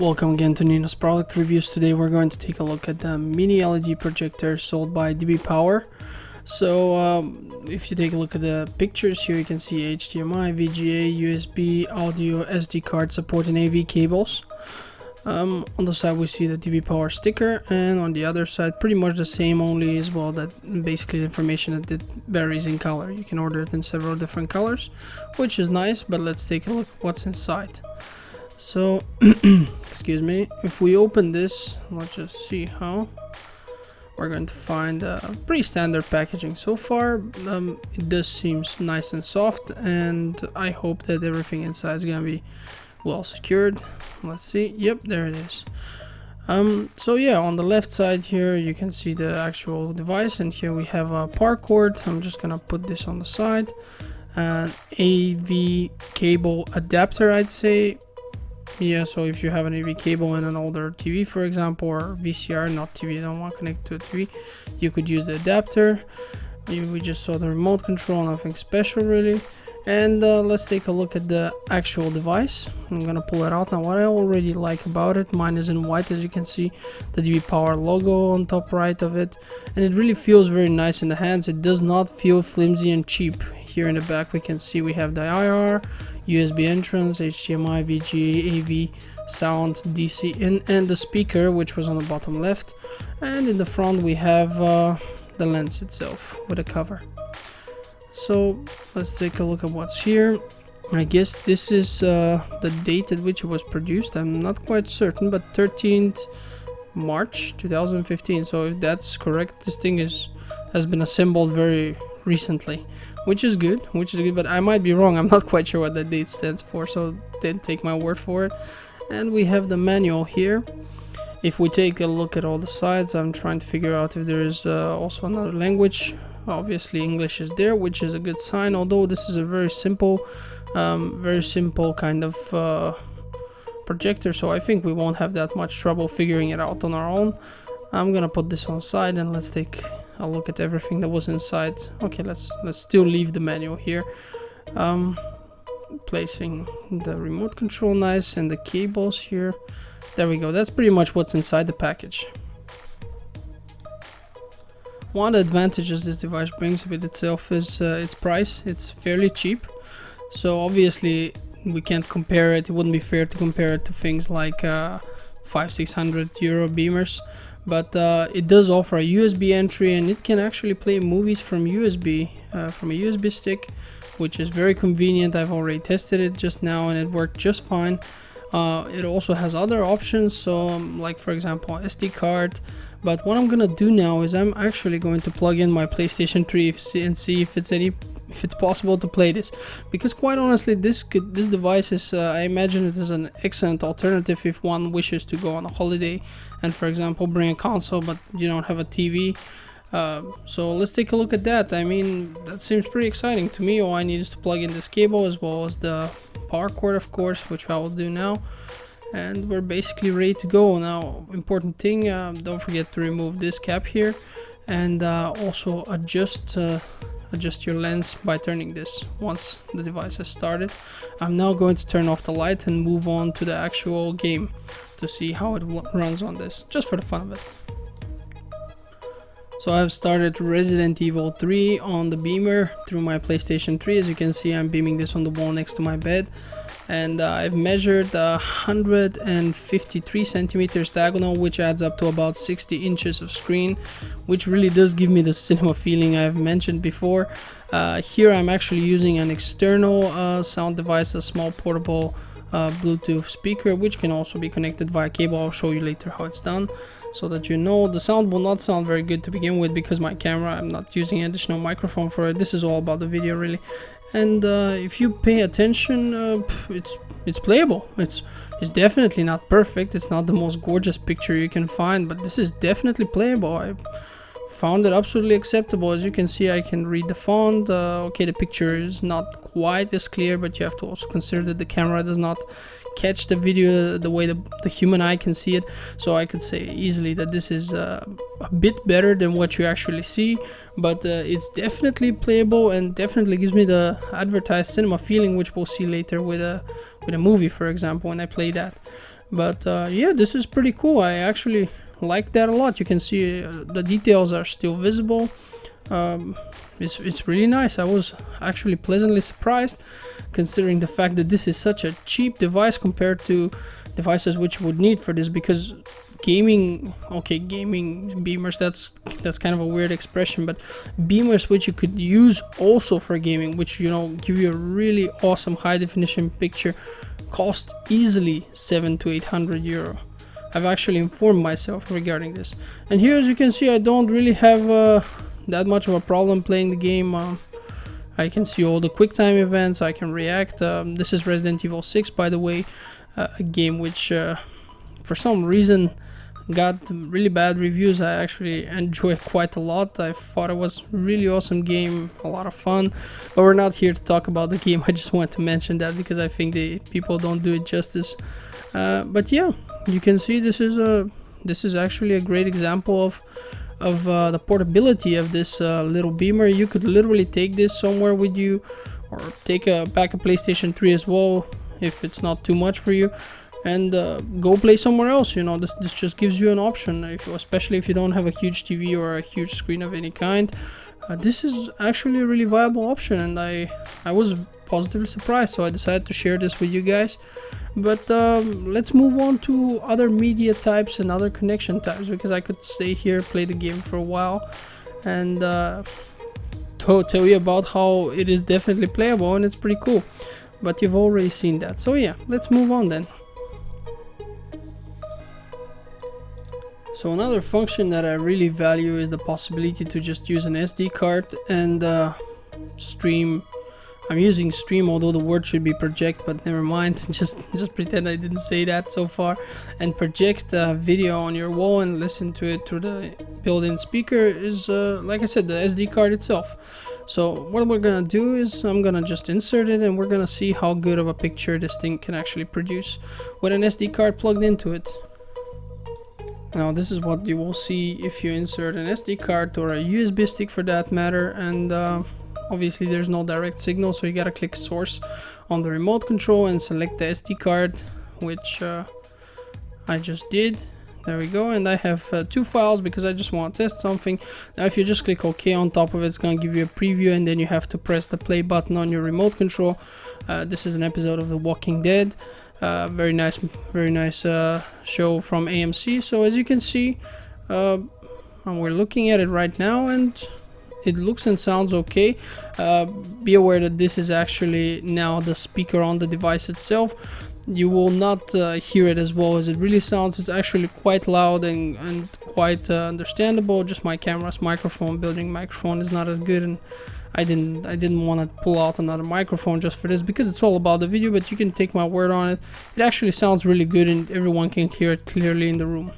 Welcome again to Nino's product reviews. Today we're going to take a look at the mini LED projector sold by DB Power. So if you take a look at the pictures here, you can see HDMI, VGA, USB, audio, SD card supporting AV cables. On the side we see the DB Power sticker, and on the other side pretty much the same, only as well that basically the information that it varies in color. You can order it in several different colors, which is nice, but let's take a look at what's inside. So excuse me, if we open this, let's just see how we're going to find pretty standard packaging so far. It does seem nice and soft, and I hope that everything inside is gonna be well secured. Let's see. Yep, there it is. So yeah, on the left side here you can see the actual device, and here we have a power cord. I'm just gonna put this on the side. An AV cable adapter, I'd say. Yeah, so if you have an AV cable in an older TV, for example, or VCR, not TV, you don't want to connect to a TV, you could use the adapter. We just saw the remote control, nothing special really. And let's take a look at the actual device. I'm gonna pull it out now. What I already like about it, mine is in white, as you can see, the DB Power logo on top right of it, and it really feels very nice in the hands. It does not feel flimsy and cheap. Here in the back we can see we have the IR, USB entrance, HDMI, VGA, AV, sound, DC in, and the speaker, which was on the bottom left. And in the front we have the lens itself with a cover. So let's take a look at what's here. I guess this is the date at which it was produced. I'm not quite certain, but 13th March 2015. So if that's correct, this thing has been assembled very recently, which is good, but I might be wrong. I'm not quite sure what that date stands for, so then take my word for it. And we have the manual here. If we take a look at all the sides, I'm trying to figure out if there is also another language. Obviously English is there, which is a good sign, although this is a very simple kind of projector, so I think we won't have that much trouble figuring it out on our own. I'm gonna put this on the side and let's take a look at everything that was inside. Okay, let's still leave the manual here. Placing the remote control nice, and the cables here. There we go. That's pretty much what's inside the package. One of the advantages this device brings with itself is its price. It's fairly cheap, so obviously we can't compare it. It wouldn't be fair to compare it to things like 500-600 euro beamers, but it does offer a USB entry, and it can actually play movies from USB, from a USB stick, which is very convenient. I've already tested it just now and it worked just fine. It also has other options, so like for example SD card. But what I'm gonna do now is I'm actually going to plug in my PlayStation 3 and see if it's possible to play this, because quite honestly this device is I imagine it is an excellent alternative if one wishes to go on a holiday and, for example, bring a console but you don't have a TV. So let's take a look at that. I mean, that seems pretty exciting to me. All I need is to plug in this cable as well as the power cord, of course, which I will do now, and we're basically ready to go. Now, important thing, don't forget to remove this cap here, and also adjust your lens by turning this once the device has started. I'm now going to turn off the light and move on to the actual game to see how it runs on this, just for the fun of it. So I've started Resident Evil 3 on the beamer through my PlayStation 3. As you can see, I'm beaming this on the wall next to my bed, and I've measured 153 centimeters diagonal, which adds up to about 60 inches of screen, which really does give me the cinema feeling I've mentioned before. Here I'm actually using an external sound device, a small portable Bluetooth speaker, which can also be connected via cable. I'll show you later how it's done, so that you know. The sound will not sound very good to begin with because my camera, I'm not using an additional microphone for it. This is all about the video really. And if you pay attention, it's playable. It's definitely not perfect. It's not the most gorgeous picture you can find, but this is definitely playable. I found it absolutely acceptable. As you can see, I can read the font. Okay, the picture is not quite as clear, but you have to also consider that the camera does not catch the video the way the human eye can see it. So I could say easily that this is a bit better than what you actually see, but it's definitely playable and definitely gives me the advertised cinema feeling, which we'll see later with a movie, for example, when I play that. But yeah, this is pretty cool. I actually like that a lot. You can see the details are still visible. It's really nice. I was actually pleasantly surprised, considering the fact that this is such a cheap device compared to devices which you would need for this, because gaming beamers, that's kind of a weird expression, but beamers which you could use also for gaming, which, you know, give you a really awesome high definition picture, cost easily 700 to 800 euro. I've actually informed myself regarding this, and here, as you can see, I don't really have that much of a problem playing the game. I can see all the quick time events, I can react. This is Resident Evil 6, by the way, a game which for some reason got really bad reviews. I actually enjoyed quite a lot. I thought it was really awesome game, a lot of fun, but we're not here to talk about the game. I just want to mention that because I think the people don't do it justice. But yeah, you can see this is actually a great example of the portability of this little beamer. You could literally take this somewhere with you, or take back a PlayStation 3 as well if it's not too much for you, and go play somewhere else. You know, this just gives you an option, especially if you don't have a huge TV or a huge screen of any kind. This is actually a really viable option, and I was positively surprised, so I decided to share this with you guys. But let's move on to other media types and other connection types, because I could stay here, play the game for a while, and tell you about how it is definitely playable and it's pretty cool. But you've already seen that, so yeah, let's move on then. So another function that I really value is the possibility to just use an SD card and stream. I'm using stream, although the word should be project, but never mind. Just pretend I didn't say that so far. And project a video on your wall and listen to it through the built-in speaker is, like I said, the SD card itself. So what we're gonna do is I'm gonna just insert it, and we're gonna see how good of a picture this thing can actually produce with an SD card plugged into it. Now this is what you will see if you insert an SD card or a USB stick for that matter, and obviously there's no direct signal, so you gotta click source on the remote control and select the SD card, which I just did. There we go, and I have 2 files because I just want to test something. Now if you just click OK on top of it, it's going to give you a preview, and then you have to press the play button on your remote control. This is an episode of The Walking Dead. Very nice show from AMC. So as you can see, we're looking at it right now, and it looks and sounds okay. Be aware that this is actually now the speaker on the device itself. You will not hear it as well as it really sounds. It's actually quite loud and quite understandable. Just my camera's microphone, building microphone, is not as good, and I didn't want to pull out another microphone just for this because it's all about the video, but you can take my word on it. It actually sounds really good, and everyone can hear it clearly in the room.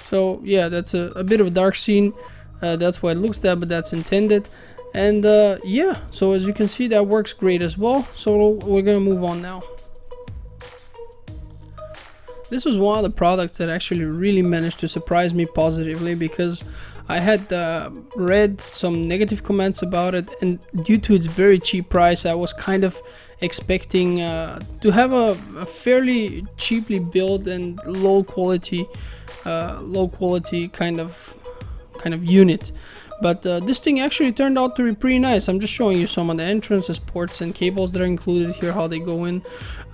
So yeah, that's a bit of a dark scene. That's why it looks that, but that's intended. And yeah, so as you can see, that works great as well. So we're gonna move on now. This was one of the products that actually really managed to surprise me positively, because I had read some negative comments about it, and due to its very cheap price, I was kind of expecting to have a fairly cheaply built and low quality kind of unit. But this thing actually turned out to be pretty nice. I'm just showing you some of the entrances, ports and cables that are included here, how they go in.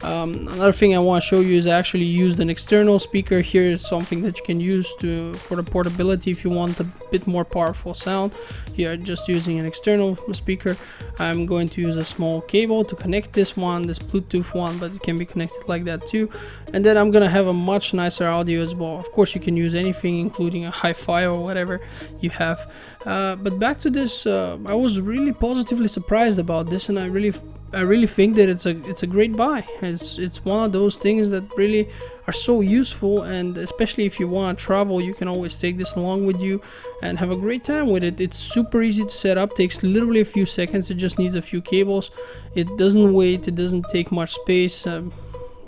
Another thing I want to show you is I actually used an external speaker. Here is something that you can use for the portability if you want a bit more powerful sound. Here, just using an external speaker. I'm going to use a small cable to connect this Bluetooth one, but it can be connected like that too. And then I'm gonna have a much nicer audio as well. Of course, you can use anything, including a hi-fi or whatever you have. But back to this, I was really positively surprised about this, and I really think that it's a great buy. It's one of those things that really are so useful, and especially if you want to travel, you can always take this along with you and have a great time with it. It's super easy to set up, takes literally a few seconds. It just needs a few cables. It doesn't weight, it doesn't take much space.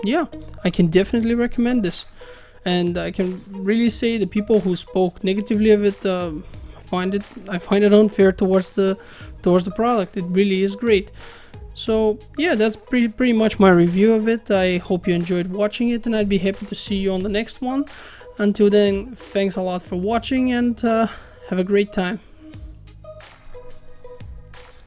Yeah, I can definitely recommend this, and I can really say the people who spoke negatively of it, I find it unfair towards the product. It really is great. So yeah, that's pretty much my review of it. I hope you enjoyed watching it, and I'd be happy to see you on the next one. Until then, thanks a lot for watching, and have a great time.